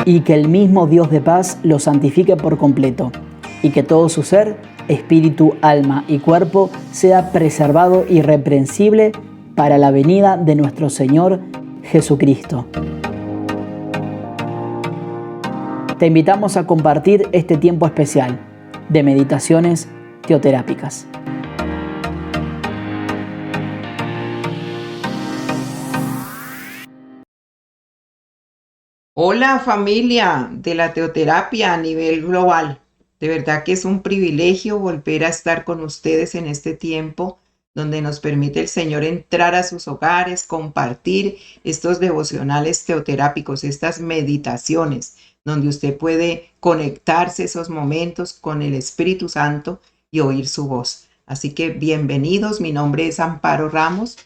y que el mismo Dios de paz los santifique por completo, y que todo su ser, espíritu, alma y cuerpo sea preservado irreprensible para la venida de nuestro Señor Jesucristo. Te invitamos a compartir este tiempo especial de meditaciones teoterápicas. Hola familia de la teoterapia a nivel global. De verdad que es un privilegio volver a estar con ustedes en este tiempo donde nos permite el Señor entrar a sus hogares, compartir estos devocionales teoterápicos, estas meditaciones, donde usted puede conectarse esos momentos con el Espíritu Santo y oír su voz. Así que bienvenidos, mi nombre es Amparo Ramos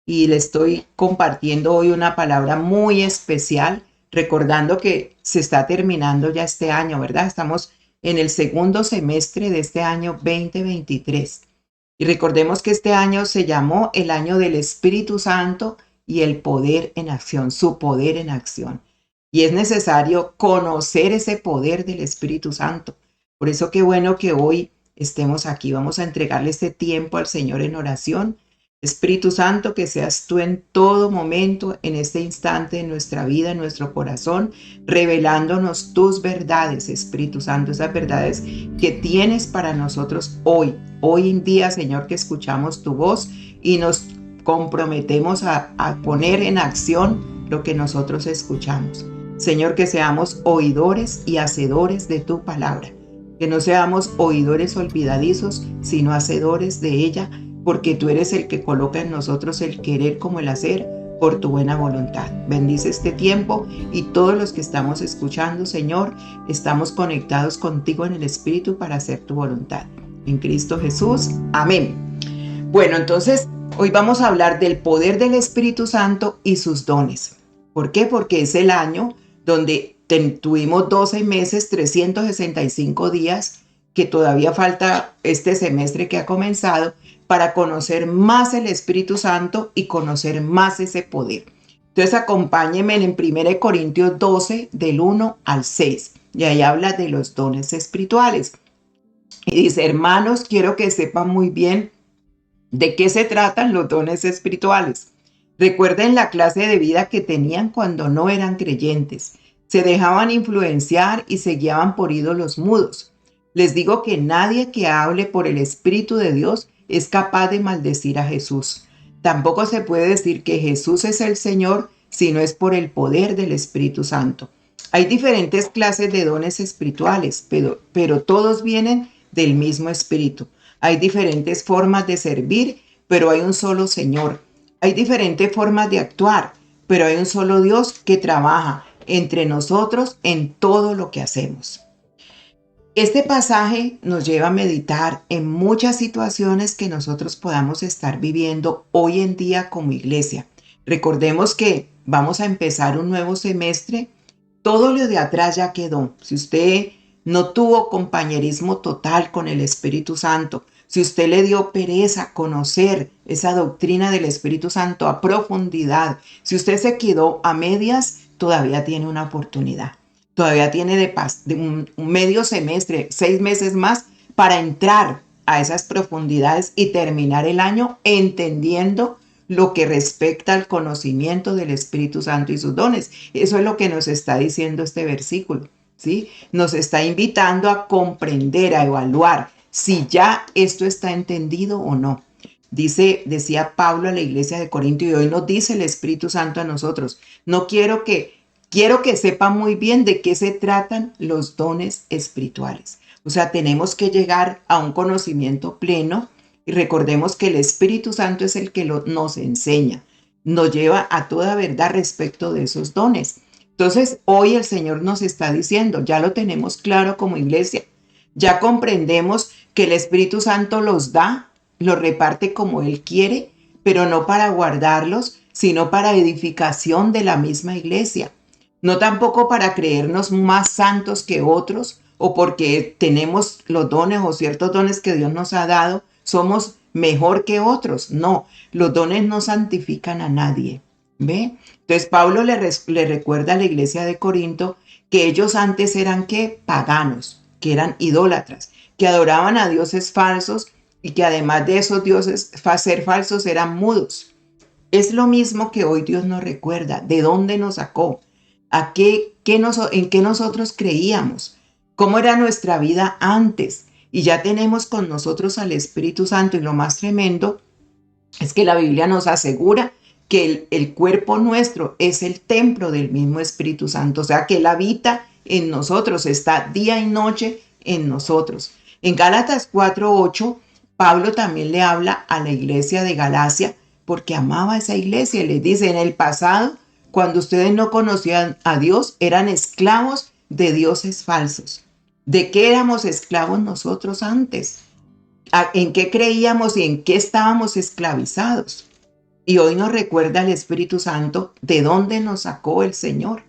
y le estoy compartiendo hoy una palabra muy especial, recordando que se está terminando ya este año, ¿verdad? Estamos en el segundo semestre de este año 2023. Y recordemos que este año se llamó el año del Espíritu Santo y el poder en acción, su poder en acción. Y es necesario conocer ese poder del Espíritu Santo. Por eso qué bueno que hoy estemos aquí. Vamos a entregarle este tiempo al Señor en oración. Espíritu Santo, que seas tú en todo momento, en este instante de nuestra vida, en nuestro corazón, revelándonos tus verdades, Espíritu Santo, esas verdades que tienes para nosotros hoy en día, Señor, que escuchamos tu voz y nos comprometemos a poner en acción lo que nosotros escuchamos. Señor, que seamos oidores y hacedores de tu palabra, que no seamos oidores olvidadizos, sino hacedores de ella, porque tú eres el que coloca en nosotros el querer como el hacer por tu buena voluntad. Bendice este tiempo y todos los que estamos escuchando, Señor, estamos conectados contigo en el Espíritu para hacer tu voluntad. En Cristo Jesús. Amén. Bueno, entonces hoy vamos a hablar del poder del Espíritu Santo y sus dones. ¿Por qué? Porque es el año donde tuvimos 12 meses, 365 días, que todavía falta este semestre que ha comenzado, para conocer más el Espíritu Santo y conocer más ese poder. Entonces acompáñenme en 1 Corintios 12, del 1 al 6, y ahí habla de los dones espirituales. Y dice, hermanos, quiero que sepan muy bien de qué se tratan los dones espirituales. Recuerden la clase de vida que tenían cuando no eran creyentes. Se dejaban influenciar y se guiaban por ídolos mudos. Les digo que nadie que hable por el Espíritu de Dios es capaz de maldecir a Jesús. Tampoco se puede decir que Jesús es el Señor si no es por el poder del Espíritu Santo. Hay diferentes clases de dones espirituales, pero todos vienen del mismo Espíritu. Hay diferentes formas de servir, pero hay un solo Señor. Hay diferentes formas de actuar, pero hay un solo Dios que trabaja entre nosotros en todo lo que hacemos. Este pasaje nos lleva a meditar en muchas situaciones que nosotros podamos estar viviendo hoy en día como iglesia. Recordemos que vamos a empezar un nuevo semestre. Todo lo de atrás ya quedó. Si usted no tuvo compañerismo total con el Espíritu Santo, si usted le dio pereza conocer esa doctrina del Espíritu Santo a profundidad, si usted se quedó a medias, todavía tiene una oportunidad. Todavía tiene de un medio semestre, 6 meses más para entrar a esas profundidades y terminar el año entendiendo lo que respecta al conocimiento del Espíritu Santo y sus dones. Eso es lo que nos está diciendo este versículo, ¿sí? Nos está invitando a comprender, a evaluar si ya esto está entendido o no. Decía Pablo a la iglesia de Corinto, y hoy nos dice el Espíritu Santo a nosotros, quiero que sepan muy bien de qué se tratan los dones espirituales. O sea, tenemos que llegar a un conocimiento pleno y recordemos que el Espíritu Santo es el que nos enseña, nos lleva a toda verdad respecto de esos dones. Entonces, hoy el Señor nos está diciendo, ya lo tenemos claro como iglesia, ya comprendemos que el Espíritu Santo los da, los reparte como Él quiere, pero no para guardarlos, sino para edificación de la misma iglesia. No tampoco para creernos más santos que otros o porque tenemos los dones o ciertos dones que Dios nos ha dado, somos mejor que otros. No, los dones no santifican a nadie. ¿Ve? Entonces Pablo le recuerda a la iglesia de Corinto que ellos antes eran ¿qué? Paganos, que eran idólatras, que adoraban a dioses falsos y que además de esos dioses ser falsos eran mudos. Es lo mismo que hoy Dios nos recuerda, de dónde nos sacó, en qué nosotros creíamos, cómo era nuestra vida antes. Y ya tenemos con nosotros al Espíritu Santo y lo más tremendo es que la Biblia nos asegura que el cuerpo nuestro es el templo del mismo Espíritu Santo, o sea que Él habita en nosotros, está día y noche en nosotros. En Gálatas 4:8, Pablo también le habla a la iglesia de Galacia porque amaba a esa iglesia y les dice, en el pasado, cuando ustedes no conocían a Dios, eran esclavos de dioses falsos. ¿De qué éramos esclavos nosotros antes? ¿En qué creíamos y en qué estábamos esclavizados? Y hoy nos recuerda el Espíritu Santo de dónde nos sacó el Señor.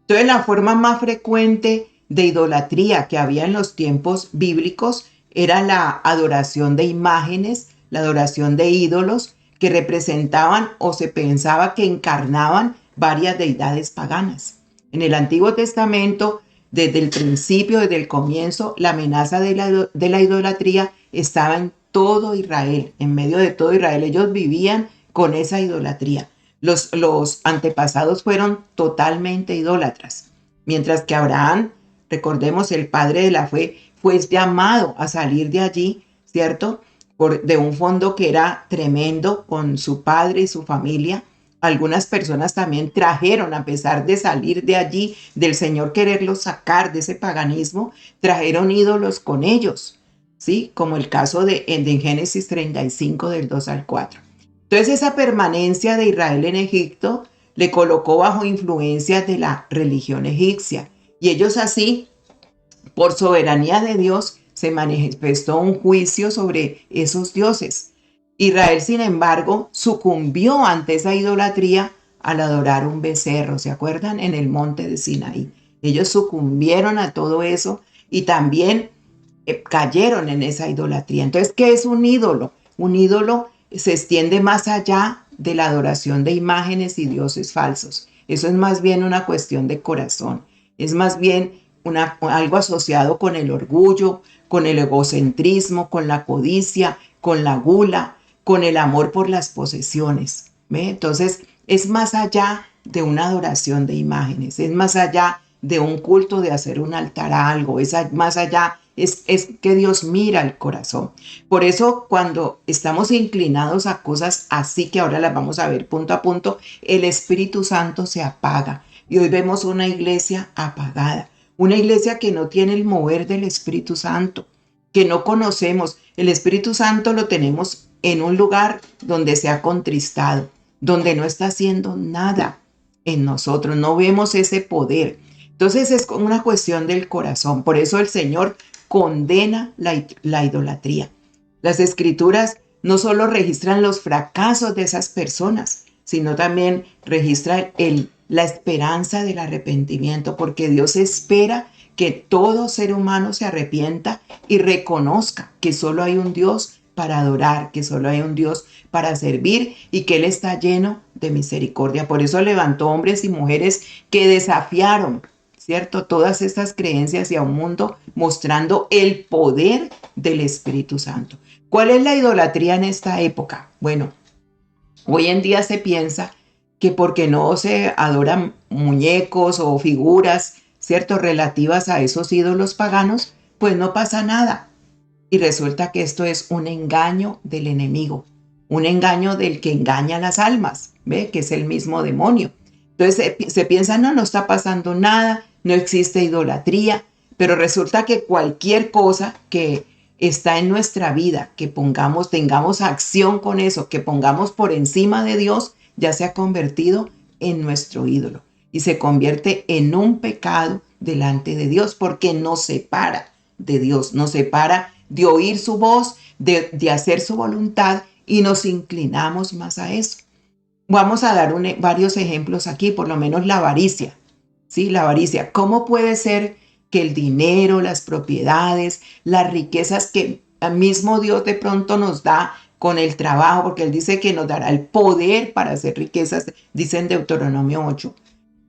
Entonces, la forma más frecuente de idolatría que había en los tiempos bíblicos era la adoración de imágenes, la adoración de ídolos que representaban o se pensaba que encarnaban varias deidades paganas. En el Antiguo Testamento, desde el principio, desde el comienzo, la amenaza de la idolatría estaba en todo Israel, en medio de todo Israel. Ellos vivían con esa idolatría. Los antepasados fueron totalmente idólatras, mientras que Abraham, recordemos, el padre de la fe, fue llamado a salir de allí, ¿cierto? De un fondo que era tremendo con su padre y su familia. Algunas personas también trajeron, a pesar de salir de allí, del Señor quererlos sacar de ese paganismo, trajeron ídolos con ellos, ¿sí? Como el caso de Génesis 35, del 2 al 4. Entonces esa permanencia de Israel en Egipto le colocó bajo influencia de la religión egipcia. Y ellos así, por soberanía de Dios, se manifestó un juicio sobre esos dioses. Israel, sin embargo, sucumbió ante esa idolatría al adorar un becerro. ¿Se acuerdan? En el monte de Sinaí. Ellos sucumbieron a todo eso y también cayeron en esa idolatría. Entonces, ¿qué es un ídolo? Un ídolo se extiende más allá de la adoración de imágenes y dioses falsos. Eso es más bien una cuestión de corazón. Es más bien algo asociado con el orgullo, con el egocentrismo, con la codicia, con la gula, con el amor por las posesiones. ¿Ve? Entonces, es más allá de una adoración de imágenes, es más allá de un culto, de hacer un altar a algo, es más allá, es que Dios mira el corazón. Por eso cuando estamos inclinados a cosas así, que ahora las vamos a ver punto a punto, el Espíritu Santo se apaga. Y hoy vemos una iglesia apagada, una iglesia que no tiene el mover del Espíritu Santo, que no conocemos. El Espíritu Santo lo tenemos en un lugar donde se ha contristado, donde no está haciendo nada en nosotros, no vemos ese poder. Entonces es una cuestión del corazón. Por eso el Señor condena la idolatría. Las Escrituras no solo registran los fracasos de esas personas, sino también registran la esperanza del arrepentimiento, porque Dios espera que todo ser humano se arrepienta y reconozca que solo hay un Dios para adorar, que solo hay un Dios para servir y que Él está lleno de misericordia. Por eso levantó hombres y mujeres que desafiaron, ¿cierto?, todas estas creencias y a un mundo mostrando el poder del Espíritu Santo. ¿Cuál es la idolatría en esta época? Bueno, hoy en día se piensa que porque no se adoran muñecos o figuras, ¿cierto?, relativas a esos ídolos paganos, pues no pasa nada. Y resulta que esto es un engaño del enemigo, un engaño del que engaña las almas, ¿ve? Que es el mismo demonio. Entonces se piensa, no está pasando nada, no existe idolatría, pero resulta que cualquier cosa que está en nuestra vida, que tengamos acción con eso, que pongamos por encima de Dios, ya se ha convertido en nuestro ídolo y se convierte en un pecado delante de Dios porque nos separa de Dios, nos separa de oír su voz, de hacer su voluntad y nos inclinamos más a eso. Vamos a dar varios ejemplos aquí, por lo menos la avaricia. Sí, la avaricia. ¿Cómo puede ser que el dinero, las propiedades, las riquezas que el mismo Dios de pronto nos da con el trabajo, porque Él dice que nos dará el poder para hacer riquezas, dice en Deuteronomio 8.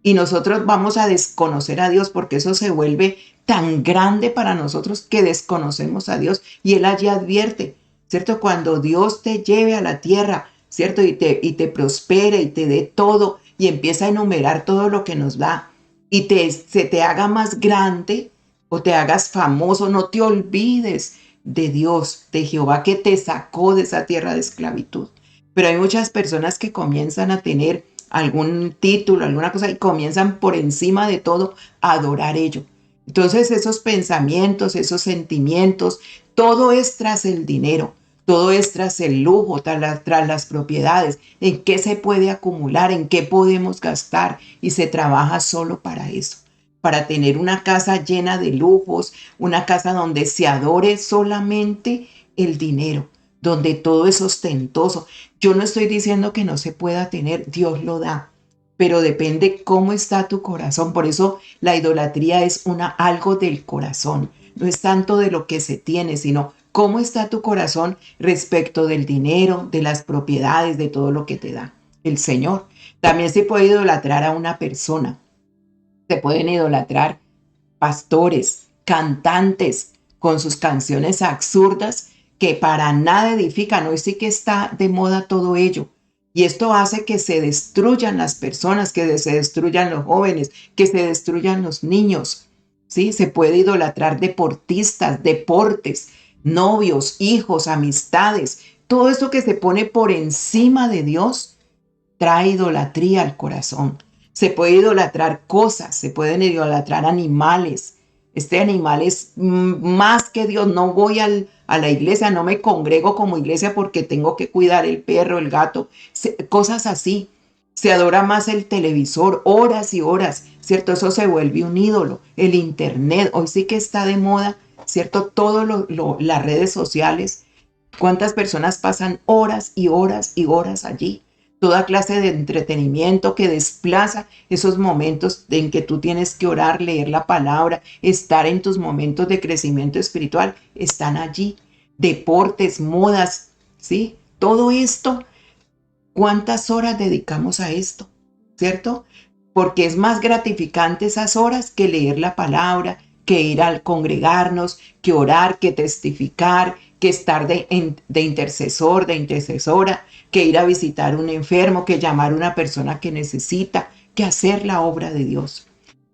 Y nosotros vamos a desconocer a Dios porque eso se vuelve tan grande para nosotros que desconocemos a Dios. Y Él allí advierte, ¿cierto? Cuando Dios te lleve a la tierra, ¿cierto? Y te prospere y te dé todo y empieza a enumerar todo lo que nos da y se te haga más grande o te hagas famoso, no te olvides de Dios, de Jehová que te sacó de esa tierra de esclavitud. Pero hay muchas personas que comienzan a tener algún título, alguna cosa y comienzan por encima de todo a adorar ello. Entonces esos pensamientos, esos sentimientos, todo es tras el dinero, todo es tras el lujo, tras las propiedades, en qué se puede acumular, en qué podemos gastar y se trabaja solo para eso, para tener una casa llena de lujos, una casa donde se adore solamente el dinero, donde todo es ostentoso. Yo no estoy diciendo que no se pueda tener, Dios lo da, pero depende cómo está tu corazón. Por eso la idolatría es algo del corazón, no es tanto de lo que se tiene, sino cómo está tu corazón respecto del dinero, de las propiedades, de todo lo que te da el Señor. También se puede idolatrar a una persona, se pueden idolatrar pastores, cantantes con sus canciones absurdas que para nada edifican. Hoy sí que está de moda todo ello. Y esto hace que se destruyan las personas, que se destruyan los jóvenes, que se destruyan los niños. ¿Sí? Se puede idolatrar deportistas, deportes, novios, hijos, amistades. Todo esto que se pone por encima de Dios trae idolatría al corazón. Se puede idolatrar cosas, se pueden idolatrar animales. Este animal es más que Dios. No voy a la iglesia, no me congrego como iglesia porque tengo que cuidar el perro, el gato, cosas así. Se adora más el televisor, horas y horas, ¿cierto? Eso se vuelve un ídolo. El internet, hoy sí que está de moda, ¿cierto? Las redes sociales. ¿Cuántas personas pasan horas y horas y horas allí? Toda clase de entretenimiento que desplaza esos momentos en que tú tienes que orar, leer la palabra, estar en tus momentos de crecimiento espiritual, están allí. Deportes, modas, ¿sí? Todo esto, ¿cuántas horas dedicamos a esto? ¿Cierto? Porque es más gratificante esas horas que leer la palabra, que ir al congregarnos, que orar, que testificar, que estar de intercesor, de intercesora, que ir a visitar a un enfermo, que llamar a una persona que necesita, que hacer la obra de Dios.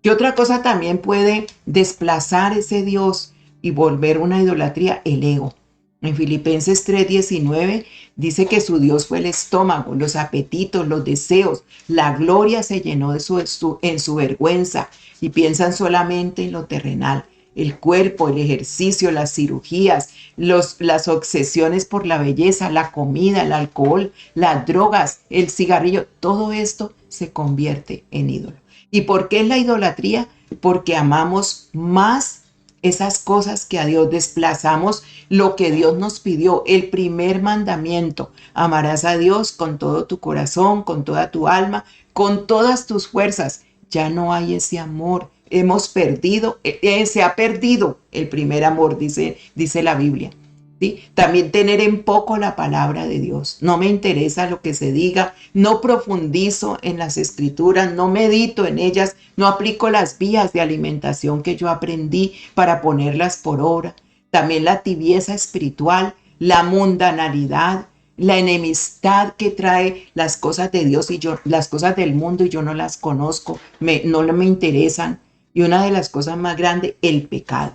¿Qué otra cosa también puede desplazar ese Dios y volver una idolatría? El ego. En Filipenses 3:19 dice que su Dios fue el estómago, los apetitos, los deseos. La gloria se llenó en su vergüenza y piensan solamente en lo terrenal. El cuerpo, el ejercicio, las cirugías, las obsesiones por la belleza, la comida, el alcohol, las drogas, el cigarrillo, todo esto se convierte en ídolo. ¿Y por qué es la idolatría? Porque amamos más esas cosas que a Dios, desplazamos lo que Dios nos pidió. El primer mandamiento: amarás a Dios con todo tu corazón, con toda tu alma, con todas tus fuerzas. Ya no hay ese amor. Hemos perdido, se ha perdido el primer amor, dice la Biblia. ¿Sí? También tener en poco la palabra de Dios. No me interesa lo que se diga, no profundizo en las escrituras, no medito en ellas, no aplico las vías de alimentación que yo aprendí para ponerlas por obra. También la tibieza espiritual, la mundanalidad, la enemistad que trae las cosas de Dios y yo, las cosas del mundo, y yo no las conozco, no me interesan. Y una de las cosas más grandes, el pecado.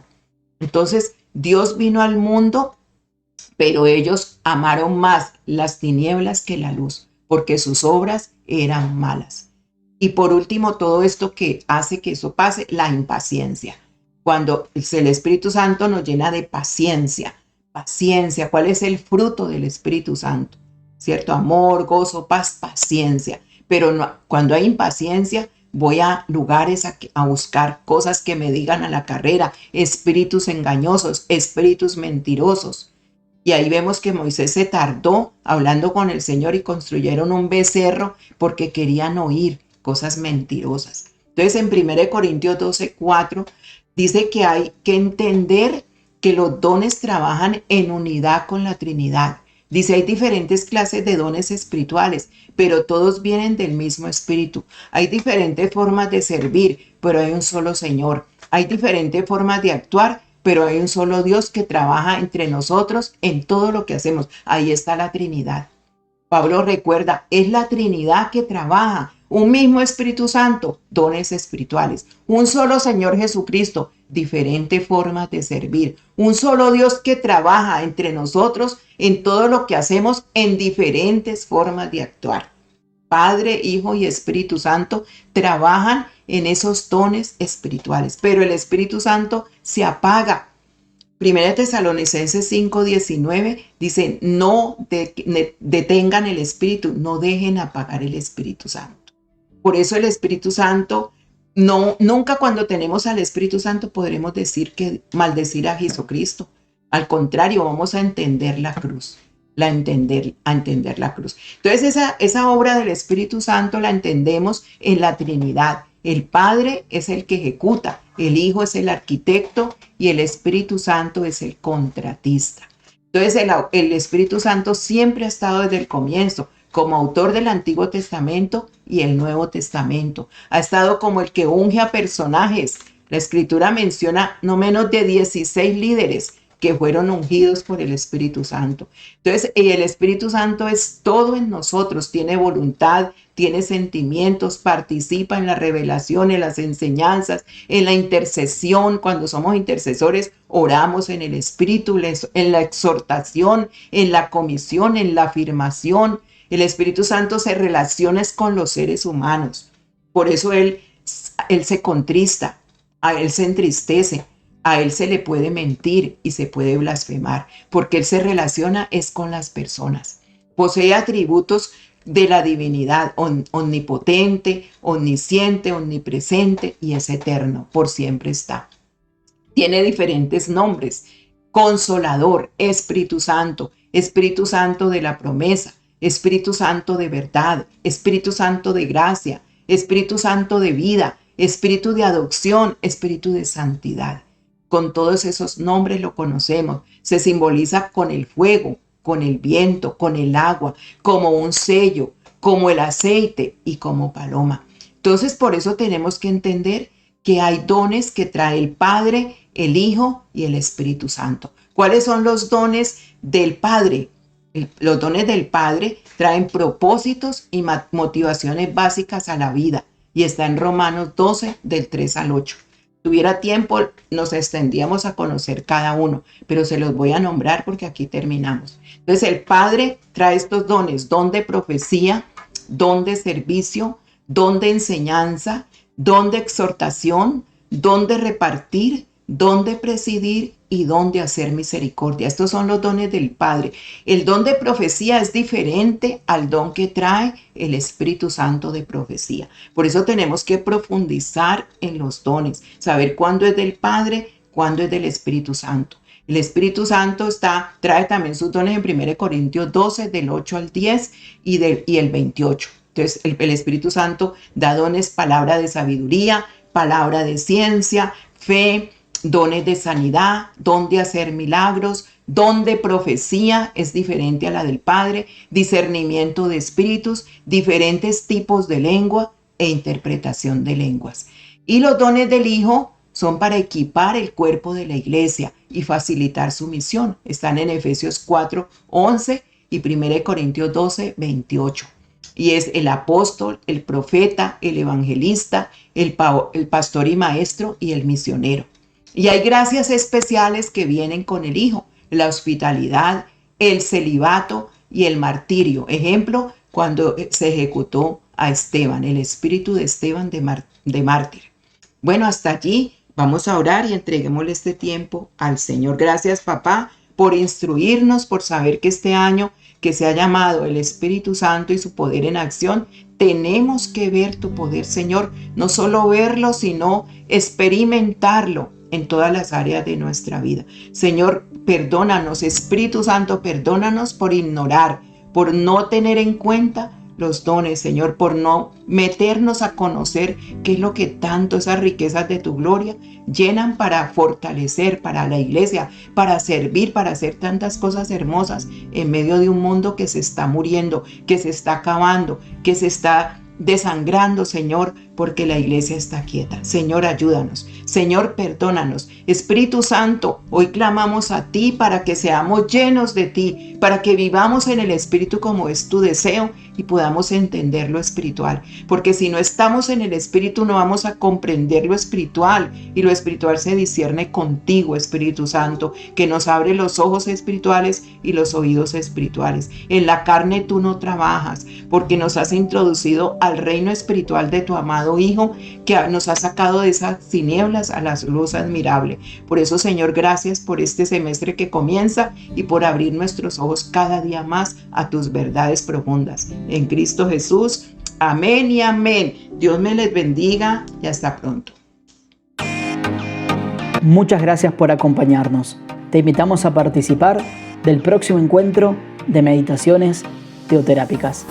Entonces, Dios vino al mundo, pero ellos amaron más las tinieblas que la luz, porque sus obras eran malas. Y por último, todo esto que hace que eso pase, la impaciencia. Cuando el Espíritu Santo nos llena de paciencia. Paciencia, ¿cuál es el fruto del Espíritu Santo? ¿Cierto? Amor, gozo, paz, paciencia. Pero no, cuando hay impaciencia, voy a lugares a buscar cosas que me digan a la carrera, espíritus engañosos, espíritus mentirosos. Y ahí vemos que Moisés se tardó hablando con el Señor y construyeron un becerro porque querían oír cosas mentirosas. Entonces en 1 Corintios 12:4 dice que hay que entender que los dones trabajan en unidad con la Trinidad. Dice, hay diferentes clases de dones espirituales, pero todos vienen del mismo espíritu. Hay diferentes formas de servir, pero hay un solo Señor. Hay diferentes formas de actuar, pero hay un solo Dios que trabaja entre nosotros en todo lo que hacemos. Ahí está la Trinidad. Pablo recuerda, es la Trinidad que trabaja, un mismo Espíritu Santo, dones espirituales, un solo Señor Jesucristo, diferentes formas de servir, un solo Dios que trabaja entre nosotros en todo lo que hacemos en diferentes formas de actuar. Padre, Hijo y Espíritu Santo trabajan en esos dones espirituales, pero el Espíritu Santo se apaga. Primera Tesalonicenses 5:19 dice, no detengan el Espíritu, no dejen apagar el Espíritu Santo. Por eso el Espíritu Santo, nunca cuando tenemos al Espíritu Santo podremos decir que maldecir a Jesucristo. Al contrario, vamos a entender la cruz, a entender la cruz. Entonces esa obra del Espíritu Santo la entendemos en la Trinidad. El Padre es el que ejecuta, el Hijo es el arquitecto y el Espíritu Santo es el contratista. Entonces el Espíritu Santo siempre ha estado desde el comienzo como autor del Antiguo Testamento y el Nuevo Testamento. Ha estado como el que unge a personajes. La Escritura menciona no menos de 16 líderes que fueron ungidos por el Espíritu Santo. Entonces, el Espíritu Santo es todo en nosotros, tiene voluntad, tiene sentimientos, participa en la revelación, en las enseñanzas, en la intercesión. Cuando somos intercesores, oramos en el Espíritu, en la exhortación, en la comisión, en la afirmación. El Espíritu Santo se relaciona con los seres humanos. Por eso Él se contrista, a Él se entristece. A Él se le puede mentir y se puede blasfemar, porque Él se relaciona es con las personas. Posee atributos de la divinidad, omnipotente, omnisciente, omnipresente y es eterno, por siempre está. Tiene diferentes nombres: Consolador, Espíritu Santo de la promesa, Espíritu Santo de verdad, Espíritu Santo de gracia, Espíritu Santo de vida, Espíritu de adopción, Espíritu de santidad. Con todos esos nombres lo conocemos. Se simboliza con el fuego, con el viento, con el agua, como un sello, como el aceite y como paloma. Entonces, por eso tenemos que entender que hay dones que trae el Padre, el Hijo y el Espíritu Santo. ¿Cuáles son los dones del Padre? Los dones del Padre traen propósitos y motivaciones básicas a la vida. Y está en Romanos 12, del 3 al 8. Tuviera tiempo, nos extendíamos a conocer cada uno, pero se los voy a nombrar porque aquí terminamos. Entonces, el Padre trae estos dones: don de profecía, don de servicio, don de enseñanza, don de exhortación, don de repartir, don de presidir y don de hacer misericordia. Estos son los dones del Padre. El don de profecía es diferente al don que trae el Espíritu Santo de profecía. Por eso tenemos que profundizar en los dones, saber cuándo es del Padre, cuándo es del Espíritu Santo. El Espíritu Santo trae también sus dones en 1 Corintios 12, del 8 al 10 y el 28. Entonces, el Espíritu Santo da dones: palabra de sabiduría, palabra de ciencia, fe, dones de sanidad, don de hacer milagros, don de profecía, es diferente a la del Padre, discernimiento de espíritus, diferentes tipos de lengua e interpretación de lenguas. Y los dones del Hijo son para equipar el cuerpo de la iglesia y facilitar su misión. Están en Efesios 4, 11 y 1 Corintios 12, 28. Y es el apóstol, el profeta, el evangelista, el pastor y maestro y el misionero. Y hay gracias especiales que vienen con el Hijo: la hospitalidad, el celibato y el martirio. Ejemplo, cuando se ejecutó a Esteban, el espíritu de Esteban de mártir. Bueno, hasta allí vamos a orar y entreguémosle este tiempo al Señor. Gracias, papá, por instruirnos, por saber que este año que se ha llamado el Espíritu Santo y su poder en acción, tenemos que ver tu poder, Señor. No solo verlo, sino experimentarlo en todas las áreas de nuestra vida. Señor, perdónanos, Espíritu Santo, perdónanos por ignorar, por no tener en cuenta los dones, Señor, por no meternos a conocer qué es lo que tanto esas riquezas de tu gloria llenan para fortalecer, para la iglesia, para servir, para hacer tantas cosas hermosas en medio de un mundo que se está muriendo, que se está acabando, que se está desangrando, Señor, porque la iglesia está quieta. Señor, ayúdanos. Señor, perdónanos. Espíritu Santo, hoy clamamos a ti para que seamos llenos de ti, para que vivamos en el Espíritu como es tu deseo y podamos entender lo espiritual. Porque si no estamos en el Espíritu no vamos a comprender lo espiritual, y lo espiritual se discierne contigo, Espíritu Santo, que nos abre los ojos espirituales y los oídos espirituales. En la carne tú no trabajas, porque nos has introducido al reino espiritual de tu amado Hijo, que nos ha sacado de esas tinieblas a la luz admirable. Por eso, Señor, gracias por este semestre que comienza y por abrir nuestros ojos cada día más a tus verdades profundas. En Cristo Jesús, amén y amén. Dios me les bendiga y hasta pronto. Muchas gracias por acompañarnos. Te invitamos a participar del próximo encuentro de Meditaciones Teoterápicas.